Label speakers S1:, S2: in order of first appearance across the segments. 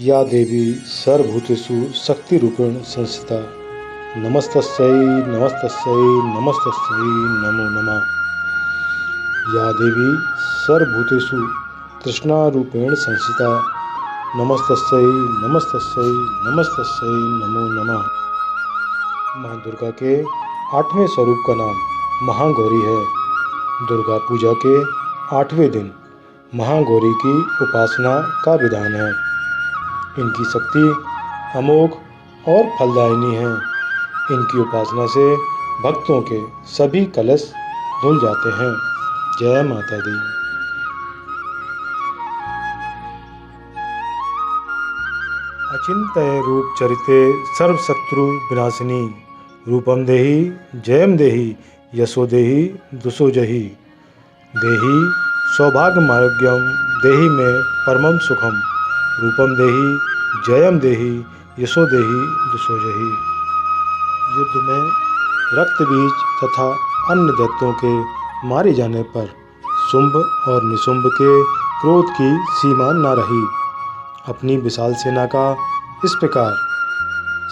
S1: या देवी सर्वभूतेषु शक्तिरूपेण संस्थिता नमस्तस्यै नमस्तस्यै नमस्तस्यै नमो नमः। या देवी सर्वभूतेषु तृष्णारूपेण संस्थिता नमस्तस्यै नमस्तस्यै नमस्तस्यै नमो नमः। माँ दुर्गा के 8वें स्वरूप का नाम महागौरी है। दुर्गा पूजा के 8वें दिन महागौरी की उपासना का विधान है। इनकी शक्ति अमोघ और फलदायिनी है। इनकी उपासना से भक्तों के सभी कलश धुल जाते हैं। जय माता दी। अचिंत्य रूप चरिते सर्वशत्रु विनाशिनी रूपम देहि जयम देहि यशो देहि दुसो जहि देहि सौभाग्यमारोग्यम देहि में परमम सुखम रूपम देहि जयम देहि यशो देहि दुसो जहि। युद्ध में रक्त बीज तथा अन्य दैत्यों के मारे जाने पर शुंभ और निशुंभ के क्रोध की सीमा न रही। अपनी विशाल सेना का इस प्रकार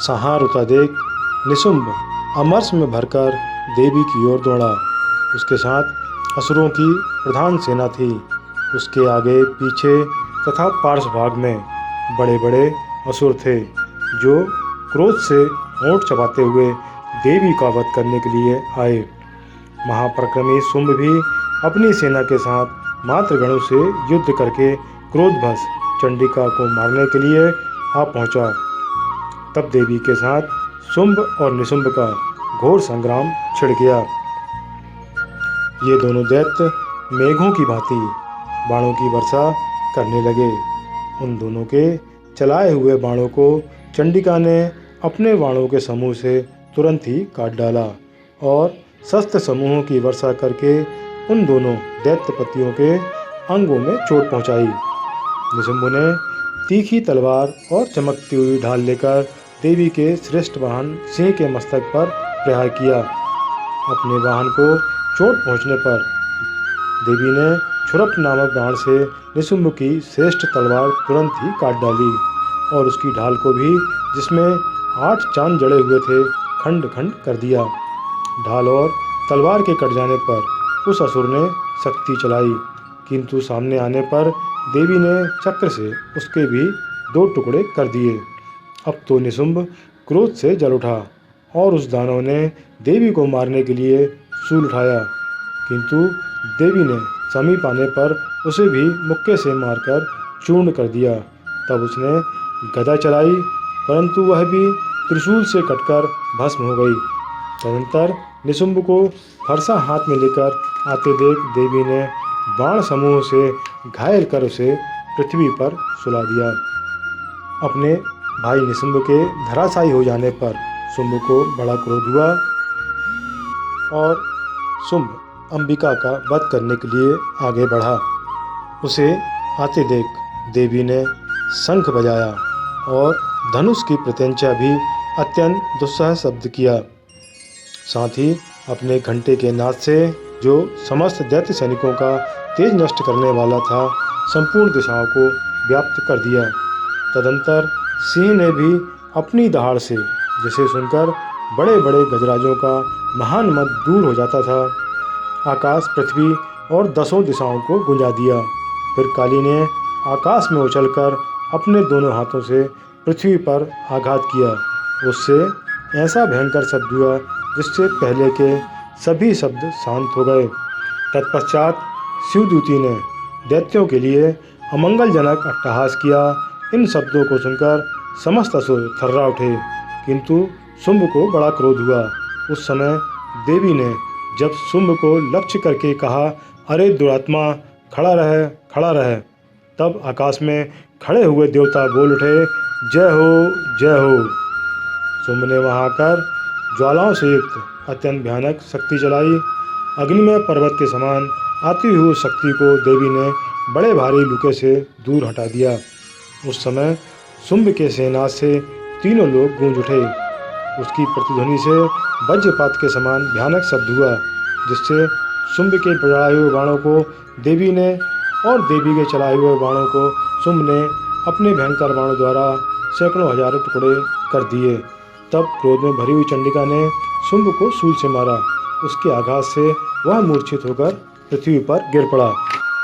S1: संहार होता देख निशुंभ अमरस में भरकर देवी की ओर दौड़ा। उसके साथ असुरों की प्रधान सेना थी। उसके आगे पीछे तथा पार्श्व भाग में बड़े बड़े असुर थे जो क्रोध से होंठ चबाते हुए देवी का वध करने के लिए आए। महापराक्रमी शुंभ भी अपनी सेना के साथ मात्र गणों से युद्ध करके क्रोधवश चंडिका को मारने के लिए आ पहुंचा। तब देवी के साथ शुंभ और निशुंभ का घोर संग्राम छिड़ गया। ये दोनों दैत्य मेघों की भांति बाणों की वर्षा करने लगे। उन दोनों के चलाए हुए बाणों को चंडिका ने अपने बाणों के समूह से तुरंत ही काट डाला और शस्त्र समूहों की वर्षा करके उन दोनों दैत्यपतियों के अंगों में चोट पहुंचाई। निशुंभ ने तीखी तलवार और चमकती हुई ढाल लेकर देवी के श्रेष्ठ वाहन सिंह के मस्तक पर प्रहार किया। अपने वाहन को चोट पहुंचने पर देवी ने छुरप नामक बाण से निशुंभ की श्रेष्ठ तलवार तुरंत ही काट डाली और उसकी ढाल को भी, जिसमें 8 चांद जड़े हुए थे, खंड खंड कर दिया। ढाल और तलवार के कट जाने पर उस असुर ने शक्ति चलाई, किंतु सामने आने पर देवी ने चक्र से उसके भी 2 टुकड़े कर दिए। अब तो निशुंभ क्रोध से जल उठा और उस दानव ने देवी को मारने के लिए शूल उठाया, किंतु देवी ने समीप आने पर उसे भी मुक्के से मारकर चूर्ण कर दिया। तब उसने गदा चलाई, परंतु वह भी त्रिशूल से कटकर भस्म हो गई। तदनंतर निशुंभ को फरसा हाथ में लेकर आते देख देवी ने बाण समूह से घायल कर उसे पृथ्वी पर सुला दिया। अपने भाई निशुंभ के धराशायी हो जाने पर शुंभ को बड़ा क्रोध हुआ और शुंभ अंबिका का वध करने के लिए आगे बढ़ा। उसे आते देख देवी ने शंख बजाया और धनुष की प्रत्यंचा भी अत्यंत दुस्सह शब्द किया। साथ ही अपने घंटे के नाद से, जो समस्त दैत्य सैनिकों का तेज नष्ट करने वाला था, संपूर्ण दिशाओं को व्याप्त कर दिया। तदंतर सिंह ने भी अपनी दहाड़ से, जिसे सुनकर बड़े बड़े गजराजों का महान मद दूर हो जाता था, आकाश, पृथ्वी और 10 दिशाओं को गुंजा दिया। फिर काली ने आकाश में उछलकर अपने दोनों हाथों से पृथ्वी पर आघात किया। उससे ऐसा भयंकर शब्द हुआ जिससे पहले के सभी शब्द शांत हो गए। तत्पश्चात शिवदूती ने दैत्यों के लिए अमंगलजनक अट्टहास किया। इन शब्दों को सुनकर समस्त असुर थर्रा उठे, किंतु शुंभ को बड़ा क्रोध हुआ। उस समय देवी ने जब शुंभ को लक्ष्य करके कहा, अरे दुरात्मा, खड़ा रह, खड़ा रह, तब आकाश में खड़े हुए देवता बोल उठे, जय हो, जय हो। शुंभ ने वहां आकर ज्वालाओं से युक्त अत्यंत भयानक शक्ति चलाई। अग्निमय पर्वत के समान आती हुई शक्ति को देवी ने बड़े भारी लुके से दूर हटा दिया। उस समय शुंभ के सेनाथ से तीनों लोग गूंज उठे। उसकी प्रतिध्वनि से वज्रपात के समान भयानक शब्द हुआ, जिससे शुंभ के चलाए हुए बाणों को देवी ने और देवी के चलाए हुए बाणों को शुंभ ने अपने भयंकर बाणों द्वारा सैकड़ों हजारों टुकड़े कर दिए। तब क्रोध में भरी हुई चंडिका ने शुंभ को शूल से मारा। उसके आघात से वह मूर्छित होकर पृथ्वी पर गिर पड़ा।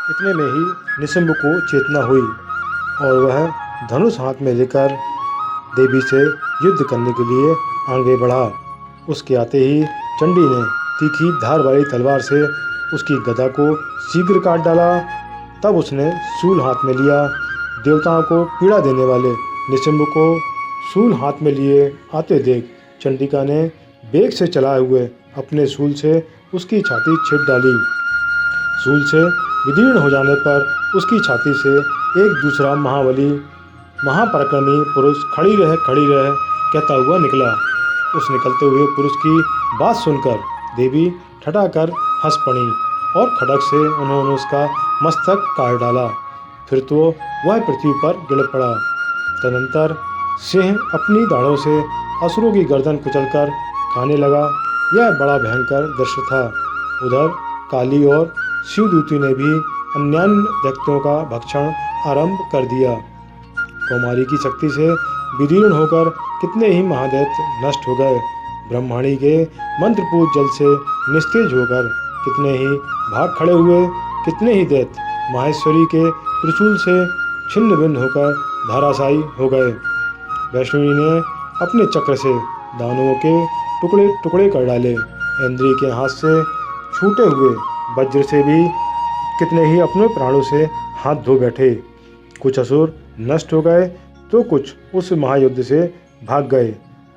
S1: इतने में ही निशुंभ को चेतना हुई और वह धनुष हाथ में लेकर देवी से युद्ध करने के लिए आगे बढ़ा। उसके आते ही चंडी ने तीखी धार वाली तलवार से उसकी गदा को शीघ्र काट डाला। तब उसने शूल हाथ में लिया। देवताओं को पीड़ा देने वाले निशुंभ को शूल हाथ में लिए आते देख चंडिका ने वेग से चलाए हुए अपने शूल से उसकी छाती छेद डाली। शूल से विदीर्ण हो जाने पर उसकी छाती से एक दूसरा महाबली महापराक्रमी पुरुष खड़ी रह कहता हुआ निकला। उस निकलते हुए पुरुष की बात सुनकर देवी ठठाकर हंस पड़ी और खड्ग से उन्होंने उसका मस्तक काट डाला। फिर तो वह पृथ्वी पर गिर पड़ा। तदनंतर सिंह अपनी दाढ़ों से असुरों की गर्दन कुचलकर खाने लगा। यह बड़ा भयंकर दृश्य था। उधर काली और शिवदूती ने भी अन्य दैत्यों का भक्षण आरंभ कर दिया। कौमारी की शक्ति से विदीर्ण होकर कितने ही महादैत्य नष्ट हो गए। ब्रह्माणी के मंत्रपूत जल से निस्तेज होकर कितने ही भाग खड़े हुए। कितने ही दैत्य माहेश्वरी के त्रिशूल से छिन्न भिन्न होकर धाराशायी हो गए। वैष्णवी ने अपने चक्र से दानवों के टुकड़े टुकड़े कर डाले। इंद्री के हाथ से छूटे हुए वज्र से भी कितने ही अपने प्राणों से हाथ धो बैठे। कुछ असुर नष्ट हो गए तो कुछ उस महायुद्ध से भाग गए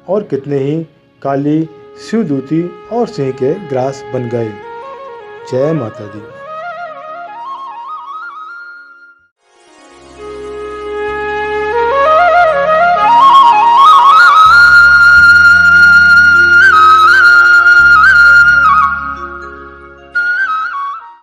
S1: और कितने ही काली शिवदूती और सिंह के ग्रास बन गए। जय माता दी।